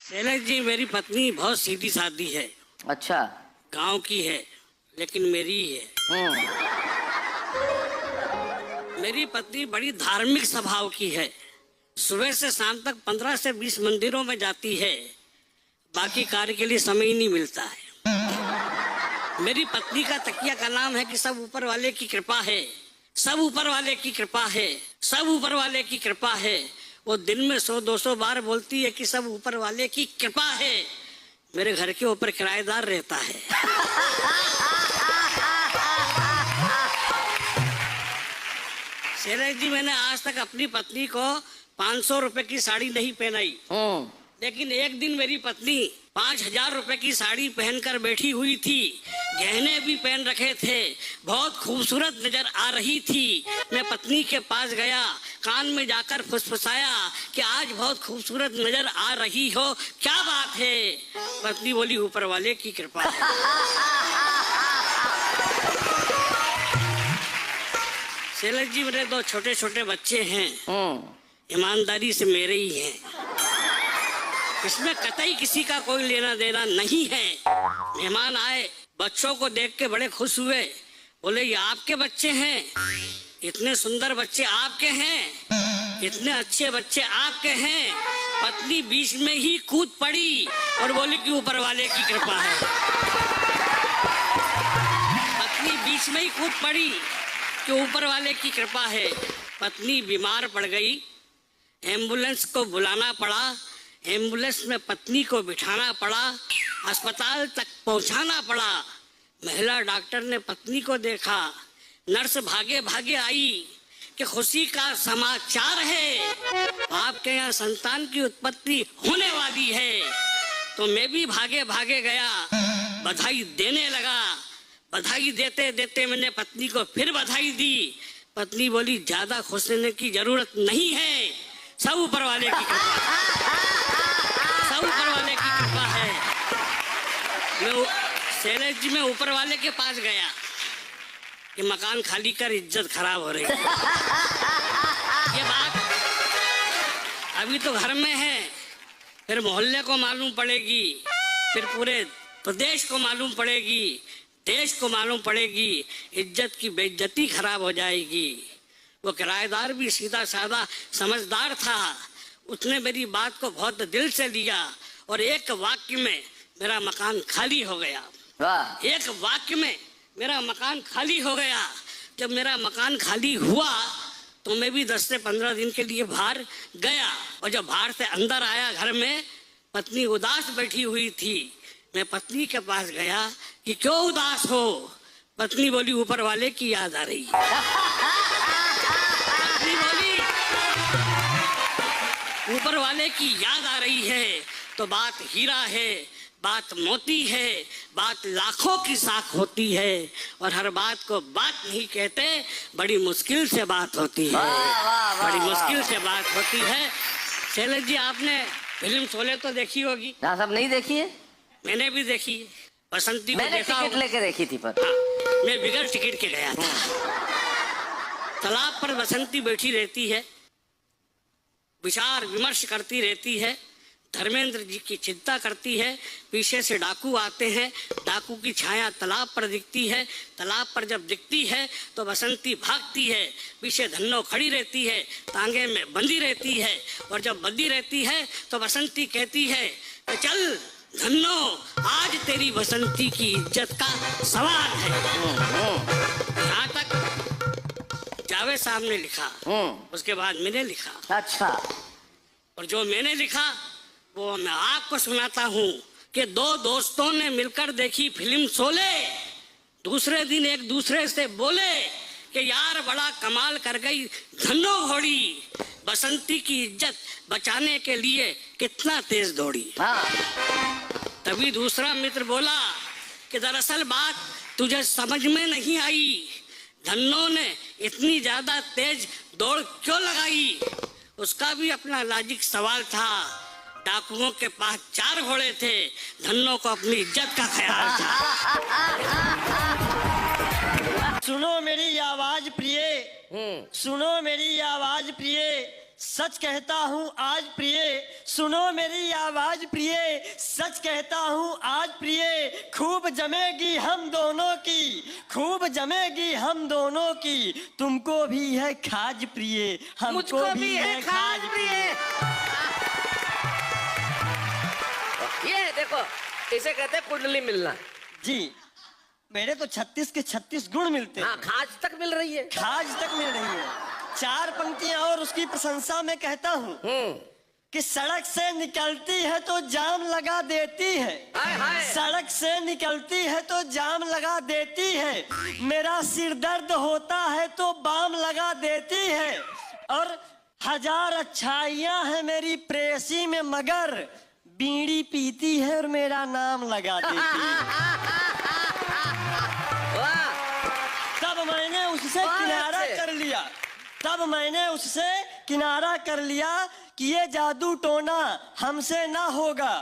शैलेश जी, मेरी पत्नी बहुत सीधी सादी है। अच्छा। गांव की है, लेकिन मेरी ही है। मेरी पत्नी बड़ी धार्मिक स्वभाव की है। सुबह से शाम तक 15 से 20 मंदिरों में जाती है। बाकी कार्य के लिए समय ही नहीं मिलता है। मेरी पत्नी का तकिया का नाम है कि सब ऊपर वाले की कृपा है, सब ऊपर वाले की कृपा है, सब ऊपर वाले की कृपा है। वो दिन में 100-200 बार बोलती है कि सब ऊपर वाले की कृपा है। मेरे घर के ऊपर किराएदार रहता है। शैलेश जी, मैंने आज तक अपनी पत्नी को 500 रुपए की साड़ी नहीं पहनाई, लेकिन एक दिन मेरी पत्नी 5000 रुपए की साड़ी पहनकर बैठी हुई थी। गहने भी पहन रखे थे, बहुत खूबसूरत नजर आ रही थी। मैं पत्नी के पास गया, कान में जाकर फुसफुसाया कि आज बहुत खूबसूरत नजर आ रही हो, क्या बात है? पत्नी बोली, ऊपर वाले की कृपा है। शैलेश जी, मेरे 2 छोटे छोटे बच्चे हैं, ईमानदारी से मेरे ही हैं। इसमें कतई किसी का कोई लेना देना नहीं है। मेहमान आए, बच्चों को देख के बड़े खुश हुए। बोले, ये आपके बच्चे हैं? इतने सुंदर बच्चे आपके हैं, इतने अच्छे बच्चे आपके हैं। पत्नी बीच में ही कूद पड़ी और बोली कि ऊपर वाले की कृपा है। पत्नी बीच में ही कूद पड़ी कि ऊपर वाले की कृपा है। पत्नी बीमार पड़ गई, एम्बुलेंस को बुलाना पड़ा, एम्बुलेंस में पत्नी को बिठाना पड़ा, अस्पताल तक पहुंचाना पड़ा। महिला डॉक्टर ने पत्नी को देखा, नर्स भागे भागे आई कि खुशी का समाचार है, आपके यहाँ संतान की उत्पत्ति होने वाली है। तो मैं भी भागे भागे गया, बधाई देने लगा। बधाई देते देते मैंने पत्नी को फिर बधाई दी। पत्नी बोली, ज्यादा खुश होने की जरूरत नहीं है, सब ऊपर वाले की कृपा, सब ऊपर वाले की कृपा है। मैं शैलेश जी, मैं ऊपर वाले के पास गया कि मकान खाली कर, इज्जत खराब हो रही है। ये बात अभी तो घर में है, फिर मोहल्ले को मालूम पड़ेगी, फिर पूरे प्रदेश को मालूम पड़ेगी, देश को मालूम पड़ेगी, इज्जत की बेइज्जती खराब हो जाएगी। वो किराएदार भी सीधा साधा समझदार था, उसने मेरी बात को बहुत दिल से लिया और एक वाक्य में मेरा मकान खाली हो गया। एक वाक्य में मेरा मकान खाली हो गया। जब मेरा मकान खाली हुआ तो मैं भी 10 से 15 दिन के लिए बाहर गया, और जब बाहर से अंदर आया घर में, पत्नी उदास बैठी हुई थी। मैं पत्नी के पास गया कि क्यों उदास हो? पत्नी बोली, ऊपर वाले की याद आ रही है। पत्नी बोली, ऊपर वाले की याद आ रही है। तो बात हीरा है, बात मोती है, बात लाखों की साख होती है, और हर बात को बात नहीं कहते, बड़ी मुश्किल से बात होती है, बड़ी मुश्किल से बात होती है। शैलेश जी, आपने फिल्म शोले तो देखी होगी? ना, सब नहीं देखी है। मैंने भी देखी है, बसंती को मैंने देखा, टिकट लेके देखी थी, पर मैं बिगर टिकट के गया था। तालाब पर बसंती बैठी रहती है, विचार विमर्श करती रहती है, धर्मेंद्र जी की चिंता करती है। पीछे से डाकू आते हैं, डाकू की छाया तालाब पर दिखती है। तालाब पर जब दिखती है तो बसंती भागती है, पीछे धन्नो खड़ी रहती है, तांगे में बंधी रहती है, और जब बंधी रहती है तो बसंती कहती है, चल धन्नो, आज तेरी बसंती की इज्जत का सवाल है। यहाँ तक जावेद साहब ने लिखा, उसके बाद मैंने लिखा। अच्छा। और जो मैंने लिखा वो मैं आपको सुनाता हूँ कि 2 दोस्तों ने मिलकर देखी फिल्म शोले। दूसरे दिन एक दूसरे से बोले कि यार, बड़ा कमाल कर गई धन्नो घोड़ी, बसंती की इज्जत बचाने के लिए कितना तेज दौड़ी। तभी दूसरा मित्र बोला कि दरअसल बात तुझे समझ में नहीं आई, धन्नो ने इतनी ज्यादा तेज दौड़ क्यों लगाई? उसका भी अपना लॉजिक सवाल था। डाकुओं के पास 4 घोड़े थे, धन्नो को अपनी इज्जत का ख्याल था। सुनो मेरी आवाज प्रिय, सुनो मेरी आवाज प्रिय, सच कहता हूँ आज प्रिय, सुनो मेरी आवाज प्रिय, सच कहता हूँ आज प्रिय, खूब जमेगी हम दोनों की, खूब जमेगी हम दोनों की, तुमको भी है खाज प्रिय, हमको भी है खाज प्रिय। ये देखो, इसे कहते हैं कुंडली मिलना। जी, मेरे तो 36 के 36 गुण मिलते हैं। हाँ, खाज तक मिल रही है, खाज तक मिल रही है। 4 पंक्तियां और उसकी प्रशंसा में कहता हूँ कि सड़क से निकलती है तो जाम लगा देती है, हाय हाय। सड़क से निकलती है तो जाम लगा देती है, मेरा सिर दर्द होता है तो बाम लगा देती है, और 1000 अच्छाइयां हैं मेरी प्रेयसी में, मगर बीड़ी पीती है और मेरा नाम लगा देती है। तब मैंने उससे किनारा कर लिया, तब मैंने उससे किनारा कर लिया कि ये जादू टोना हमसे ना होगा,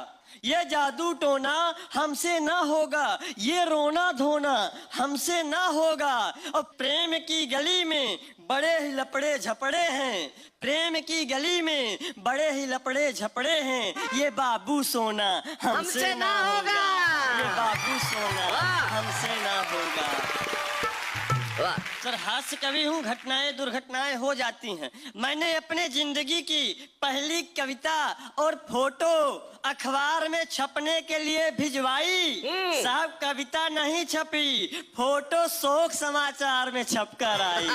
ये जादू टोना हमसे ना होगा, ये रोना धोना हमसे ना होगा, और प्रेम की गली में बड़े ही लपड़े झपड़े हैं, प्रेम की गली में बड़े ही लपड़े झपड़े हैं, ये बाबू सोना हमसे ना होगा, ये बाबू सोना हमसे ना होगा। सर, हास्य कवि हूँ, घटनाएं दुर्घटनाएं हो जाती हैं। मैंने अपने जिंदगी की पहली कविता और फोटो अखबार में छपने के लिए भिजवाई, साहब कविता नहीं छपी, फोटो शोक समाचार में छपकर आई।